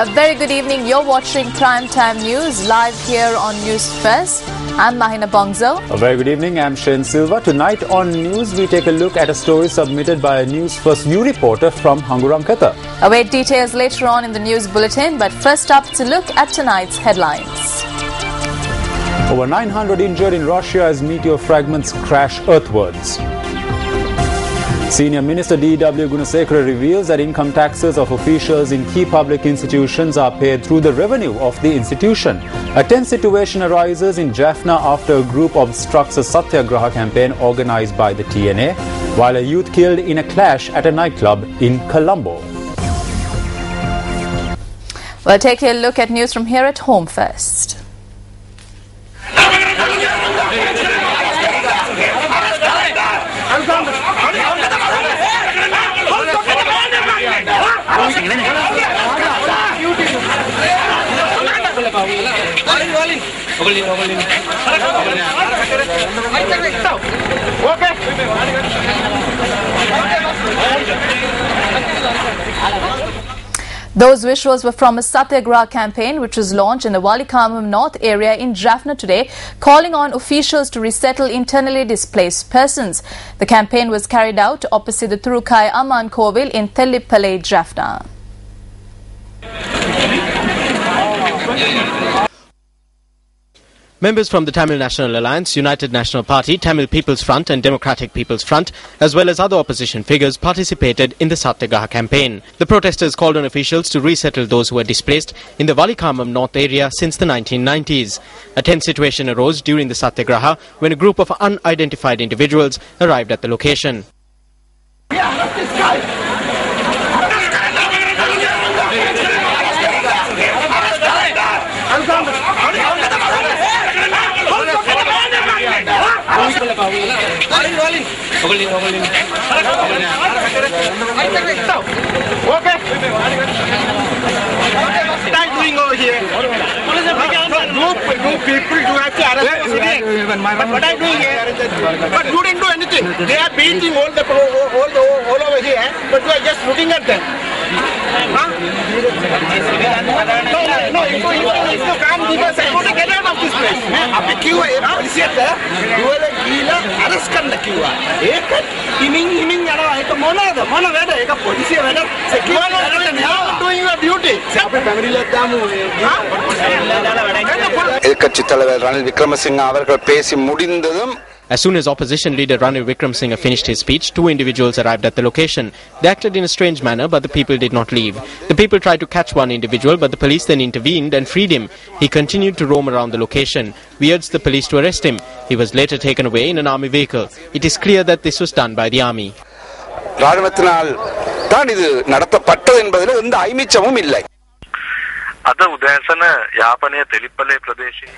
A very good evening. You're watching Prime Time News live here on News First. I'm Mahina Bongzo. A very good evening. I'm Shane Silva. Tonight on News, we take a look at a story submitted by a News First new reporter from Hangurankata. Await details later on in the news bulletin, but first up to look at tonight's headlines. Over 900 injured in Russia as meteor fragments crash earthwards. Senior Minister D.W. Gunasekara reveals that income taxes of officials in key public institutions are paid through the revenue of the institution. A tense situation arises in Jaffna after a group obstructs a Satyagraha campaign organized by the TNA, while a youth killed in a clash at a nightclub in Colombo. We'll take a look at news from here at home first. Those visuals were from a Satyagraha campaign which was launched in the Valikamam North area in Jaffna today, calling on officials to resettle internally displaced persons. The campaign was carried out opposite the Thurukai Amman Kovil in Tellippalai, Jaffna. Members from the Tamil National Alliance, United National Party, Tamil People's Front and Democratic People's Front, as well as other opposition figures, participated in the Satyagraha campaign. The protesters called on officials to resettle those who were displaced in the Valikamam North area since the 1990s. A tense situation arose during the Satyagraha when a group of unidentified individuals arrived at the location. People do have to arrest what I'm doing here, but you didn't do anything. They are painting all over here, but you are just looking at them. Huh? No, if you can't give us a to get out of this place. You will arrest doing your duty. As soon as opposition leader Ranil Wickremesinghe finished his speech, two individuals arrived at the location. They acted in a strange manner, but the people did not leave. The people tried to catch one individual, but the police then intervened and freed him. He continued to roam around the location. We urged the police to arrest him. He was later taken away in an army vehicle. It is clear that this was done by the army.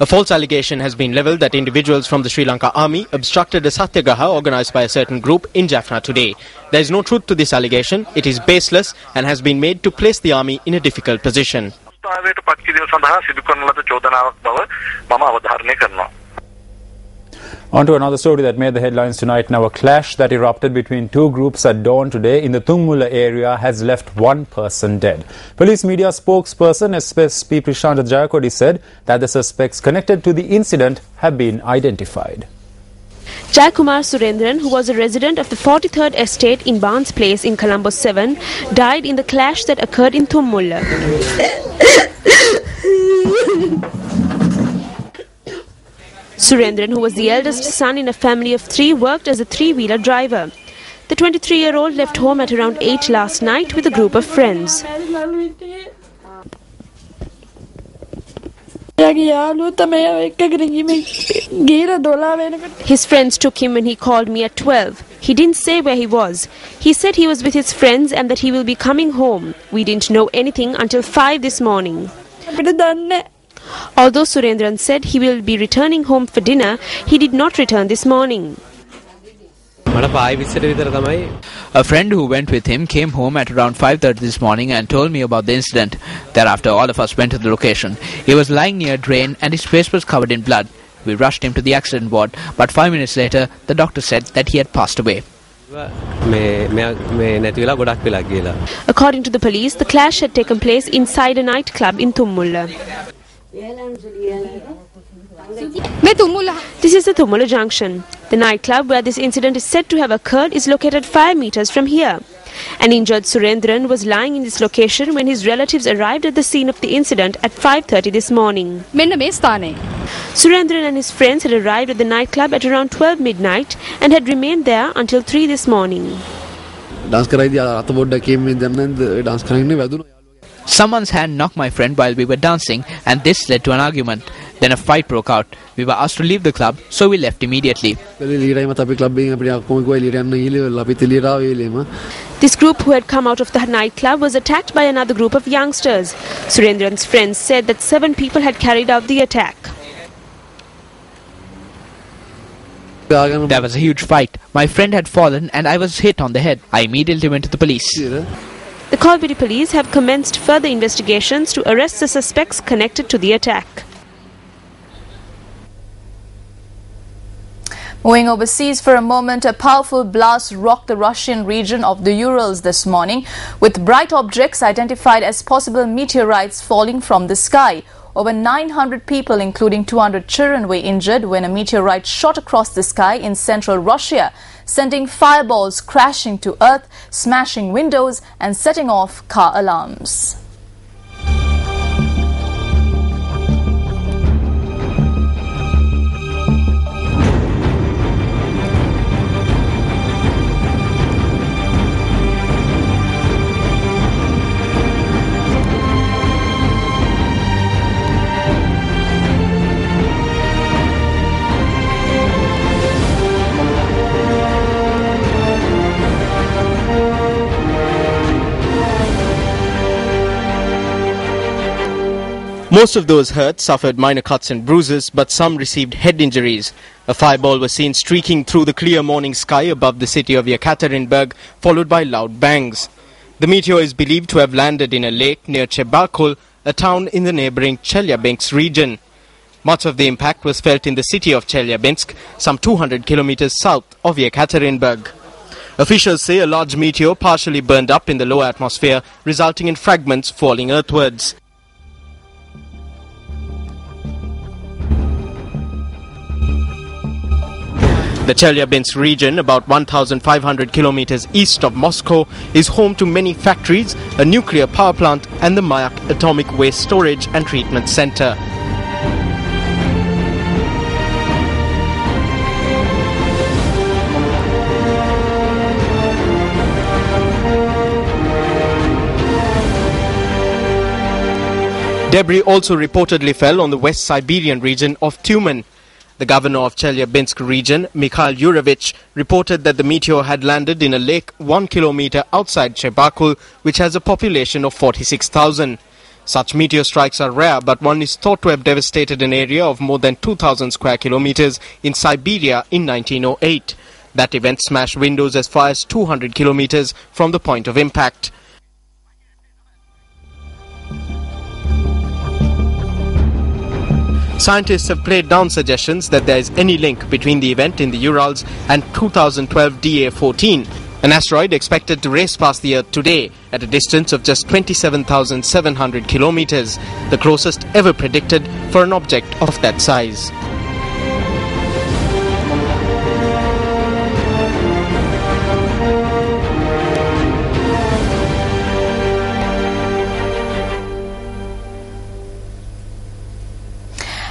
A false allegation has been levelled that individuals from the Sri Lanka Army obstructed a Satyagraha organised by a certain group in Jaffna today. There is no truth to this allegation. It is baseless and has been made to place the army in a difficult position. On to another story that made the headlines tonight. Now, a clash that erupted between two groups at dawn today in the Thungmulla area has left one person dead. Police media spokesperson SSP Prashanta Jayakodi said that the suspects connected to the incident have been identified. Jayakumar Surendran, who was a resident of the 43rd estate in Barnes Place in Colombo 7, died in the clash that occurred in Thungmulla. Surendran, who was the eldest son in a family of three, worked as a three-wheeler driver. The 23-year-old left home at around 8 last night with a group of friends. His friends took him when he called me at 12. He didn't say where he was. He said he was with his friends and that he will be coming home. We didn't know anything until 5 this morning. Although Surendran said he will be returning home for dinner, he did not return this morning. A friend who went with him came home at around 5:30 this morning and told me about the incident. Thereafter, all of us went to the location. He was lying near a drain and his face was covered in blood. We rushed him to the accident ward, but 5 minutes later, the doctor said that he had passed away. According to the police, the clash had taken place inside a nightclub in Thumulla. This is the Thumulla Junction. The nightclub where this incident is said to have occurred is located 5 meters from here. An injured Surendran was lying in this location when his relatives arrived at the scene of the incident at 5:30 this morning. Surendran and his friends had arrived at the nightclub at around 12 midnight and had remained there until 3 this morning. Someone's hand knocked my friend while we were dancing, and this led to an argument. Then a fight broke out. We were asked to leave the club, so we left immediately. This group who had come out of the nightclub was attacked by another group of youngsters. Surendran's friends said that 7 people had carried out the attack. There was a huge fight. My friend had fallen and I was hit on the head. I immediately went to the police. The Kolbiri police have commenced further investigations to arrest the suspects connected to the attack. Moving overseas for a moment, a powerful blast rocked the Russian region of the Urals this morning, with bright objects identified as possible meteorites falling from the sky. Over 900 people, including 200 children, were injured when a meteorite shot across the sky in central Russia, sending fireballs crashing to earth, smashing windows and setting off car alarms. Most of those hurt suffered minor cuts and bruises, but some received head injuries. A fireball was seen streaking through the clear morning sky above the city of Yekaterinburg, followed by loud bangs. The meteor is believed to have landed in a lake near Chebakul, a town in the neighboring Chelyabinsk region. Much of the impact was felt in the city of Chelyabinsk, some 200 kilometers south of Yekaterinburg. Officials say a large meteor partially burned up in the low atmosphere, resulting in fragments falling earthwards. The Chelyabinsk region, about 1,500 kilometers east of Moscow, is home to many factories, a nuclear power plant and the Mayak Atomic Waste Storage and Treatment Center. Debris also reportedly fell on the West Siberian region of Tyumen. The governor of Chelyabinsk region, Mikhail Yurevich, reported that the meteor had landed in a lake 1 kilometer outside Chebakul, which has a population of 46,000. Such meteor strikes are rare, but one is thought to have devastated an area of more than 2,000 square kilometers in Siberia in 1908. That event smashed windows as far as 200 kilometers from the point of impact. Scientists have played down suggestions that there is any link between the event in the Urals and 2012 DA-14, an asteroid expected to race past the Earth today at a distance of just 27,700 kilometers, the closest ever predicted for an object of that size.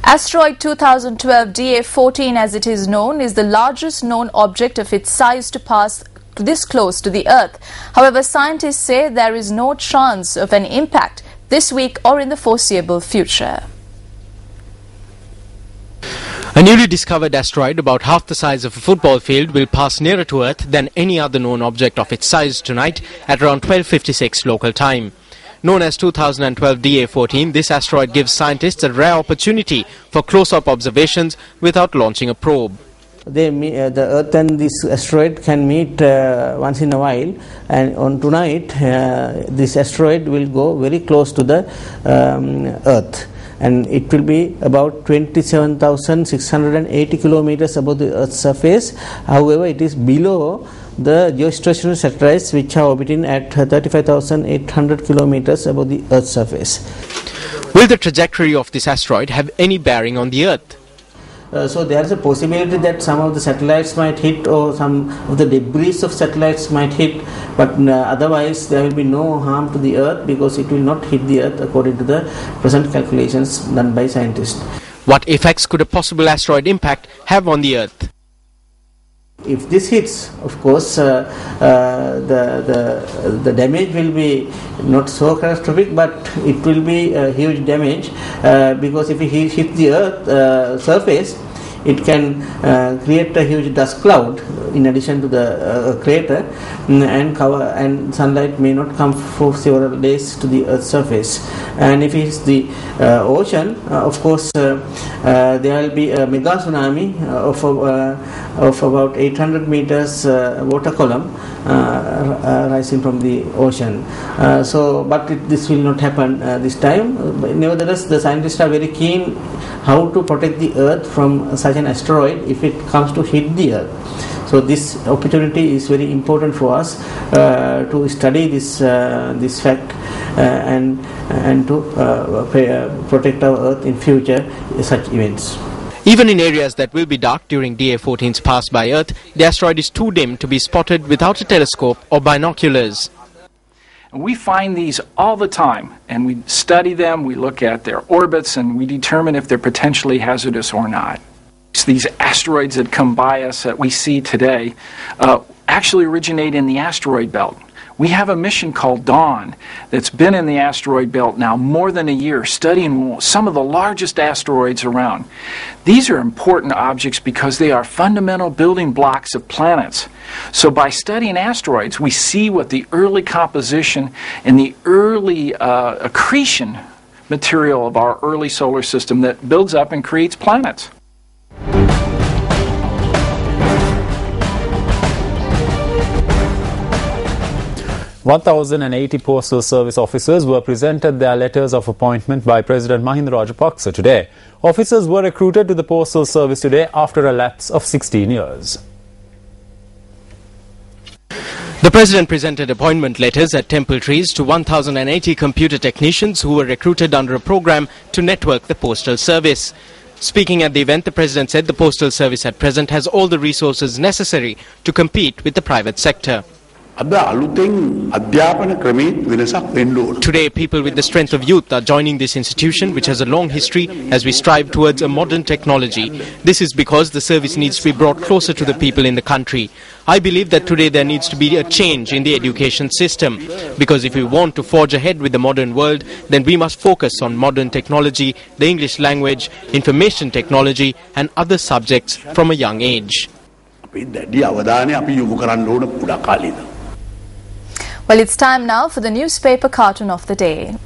Asteroid 2012 DA-14, as it is known, is the largest known object of its size to pass this close to the Earth. However, scientists say there is no chance of an impact this week or in the foreseeable future. A newly discovered asteroid about half the size of a football field will pass nearer to Earth than any other known object of its size tonight at around 12:56 local time. Known as 2012 DA-14, this asteroid gives scientists a rare opportunity for close-up observations without launching a probe. The Earth and this asteroid can meet once in a while, and on tonight this asteroid will go very close to the Earth, and it will be about 27,680 kilometers above the Earth's surface. However, it is below the geostationary satellites which are orbiting at 35,800 kilometers above the Earth's surface. Will the trajectory of this asteroid have any bearing on the Earth? So there is a possibility that some of the satellites might hit, or some of the debris of satellites might hit, but otherwise there will be no harm to the Earth because it will not hit the Earth according to the present calculations done by scientists. What effects could a possible asteroid impact have on the Earth? If this hits, of course, the damage will be not so catastrophic, but it will be a huge damage because if it hits the Earth surface, it can create a huge dust cloud in addition to the crater, and sunlight may not come for several days to the Earth's surface. And if it's the ocean, of course, there will be a mega tsunami of about 800 meters water column rising from the ocean. But this will not happen this time. But nevertheless, the scientists are very keen how to protect the Earth from such an asteroid if it comes to hit the Earth. So this opportunity is very important for us to study this fact and to protect our Earth in future such events. Even in areas that will be dark during DA-14's pass by Earth, the asteroid is too dim to be spotted without a telescope or binoculars. We find these all the time, and we study them, we look at their orbits, and we determine if they're potentially hazardous or not. These asteroids that come by us that we see today actually originate in the asteroid belt. We have a mission called Dawn that's been in the asteroid belt now more than a year, studying some of the largest asteroids around. These are important objects because they are fundamental building blocks of planets. So by studying asteroids, we see what the early composition and the early accretion material of our early solar system that builds up and creates planets. 1,080 Postal Service officers were presented their letters of appointment by President Mahinda Rajapaksa today. Officers were recruited to the Postal Service today after a lapse of 16 years. The President presented appointment letters at Temple Trees to 1,080 computer technicians who were recruited under a program to network the Postal Service. Speaking at the event, the President said the Postal Service at present has all the resources necessary to compete with the private sector. Today, people with the strength of youth are joining this institution, which has a long history, as we strive towards a modern technology. This is because the service needs to be brought closer to the people in the country. I believe that today there needs to be a change in the education system, because if we want to forge ahead with the modern world, then we must focus on modern technology, the English language, information technology and other subjects from a young age. Well, it's time now for the newspaper cartoon of the day.